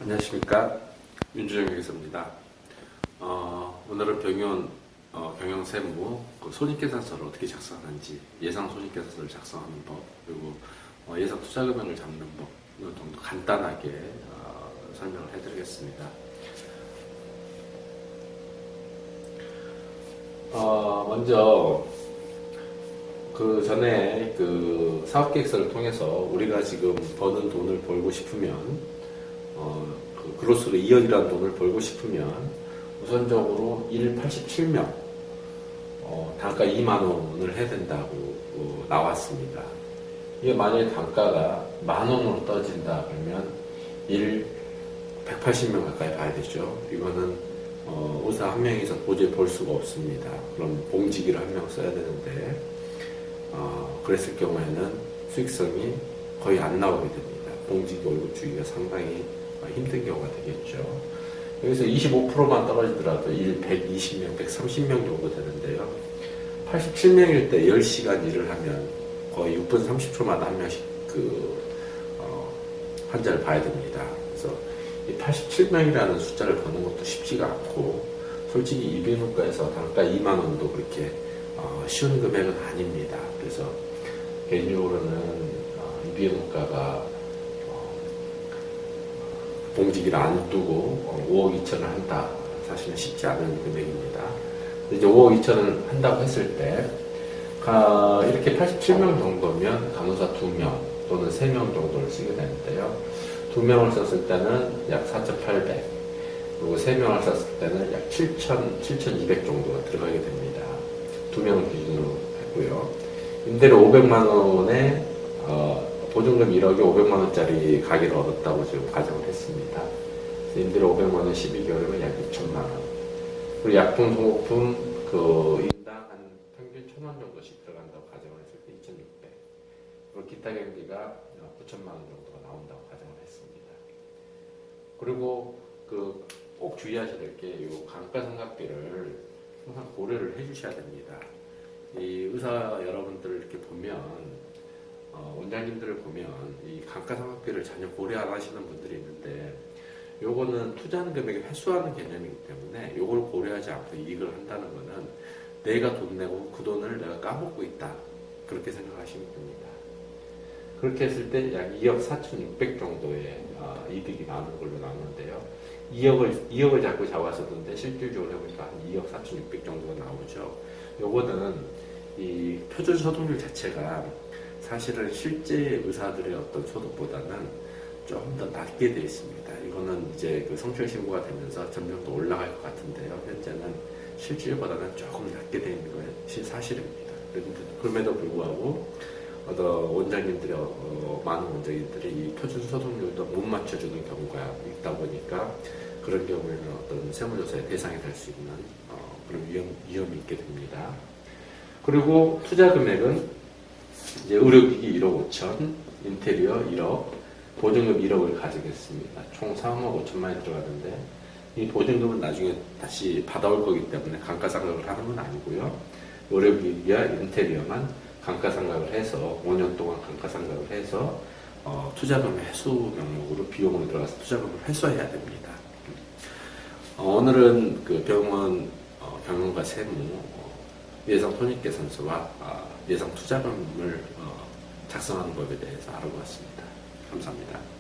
안녕하십니까, 윤주영 회계사입니다. 오늘은 병원 경영세무 손익계산서를 어떻게 작성하는지, 예상 손익계산서를 작성하는 법, 그리고 예상 투자금액을 잡는 법, 이런 정도 간단하게 설명을 해드리겠습니다. 먼저 그 전에 그 사업계획서를 통해서 우리가 지금 버는 돈을 벌고 싶으면 그 그로스로 2억이라는 돈을 벌고 싶으면 우선적으로 87명 단가 2만 원을 해야 된다고 나왔습니다. 이게 만약에 단가가 만 원으로 떨어진다 그러면 180명 가까이 봐야 되죠. 이거는 의사 한 명이서 도저히 벌 수가 없습니다. 그럼 봉지기를 한 명 써야 되는데 그랬을 경우에는 수익성이 거의 안 나오게 됩니다. 봉지기 월급 주기가 상당히 힘든 경우가 되겠죠. 여기서 25%만 떨어지더라도 120명, 130명 정도 되는데요. 87명일 때 10시간 일을 하면 거의 6분 30초마다 한 명씩 환자를 봐야 됩니다. 그래서 이 87명이라는 숫자를 버는 것도 쉽지가 않고, 솔직히 이비인후과에서 단가 2만 원도 그렇게 쉬운 금액은 아닙니다. 그래서 개인적으로는 이비인후과가 봉지기를 안 두고 5억 2천을 한다. 사실은 쉽지 않은 금액입니다. 이제 5억 2천을 한다고 했을 때, 이렇게 87명 정도면 간호사 2명 또는 3명 정도를 쓰게 되는데요. 2명을 썼을 때는 약 4,800, 그리고 3명을 썼을 때는 약 7,200 정도가 들어가게 됩니다. 2명을 기준으로 했고요. 임대료 500만 원에 보증금 1억에 500만 원짜리 가게를 얻었다고 지금 가정을 했습니다. 임대료 500만 원 12개월이면 약 6천만 원. 그리고 약품, 소모품 인당 한 평균 1,000원 정도씩 들어간다고 가정을 했을 때 2,600. 그리고 기타 경비가 9천만 원 정도가 나온다고 가정을 했습니다. 그리고 꼭 주의하셔야 될 게 이 감가상각비를 항상 고려를 해주셔야 됩니다. 이 의사 여러분들을 이렇게 보면, 원장님들을 보면 이 감가상각비를 전혀 고려 안 하시는 분들이 있는데, 요거는 투자하는 금액을 회수하는 개념이기 때문에 요걸 고려하지 않고 이익을 한다는 거는 내가 돈 내고 그 돈을 내가 까먹고 있다, 그렇게 생각하시면 됩니다. 그렇게 했을 때 약 2억 4,600 정도의 이득이 나오는 걸로 나오는데요. 2억을 자꾸 잡았었는데 실질적으로 해보니까 한 2억 4,600 정도가 나오죠. 요거는 이 표준 소득률 자체가 사실은 실제 의사들의 어떤 소득보다는 좀 더 낮게 되어 있습니다. 이거는 이제 성취율 신고가 되면서 점점 더 올라갈 것 같은데요. 현재는 실질보다는 조금 낮게 되어 있는 것이 사실입니다. 그럼에도 불구하고 원장님들이 많은 원장님들이 이 표준 소득률도 못 맞춰주는 경우가 있다 보니까 그런 경우에는 어떤 세무조사의 대상이 될 수 있는 그런 위험이 있게 됩니다. 그리고 투자 금액은 이제 의료기기 1억 5천, 인테리어 1억, 보증금 1억을 가지겠습니다. 총 3억 5천만 원이 들어가는데, 이 보증금은 나중에 다시 받아올 거기 때문에 감가상각을 하는 건 아니고요. 의료기기와 인테리어만 감가상각을 해서 5년 동안 감가상각을 해서 투자금 회수 명목으로 비용으로 들어가서 투자금을 회수해야 됩니다. 오늘은 그 병원 경영과 세무 예상 손익계산서와 예상 투자금을 작성하는 법에 대해서 알아보았습니다. 감사합니다.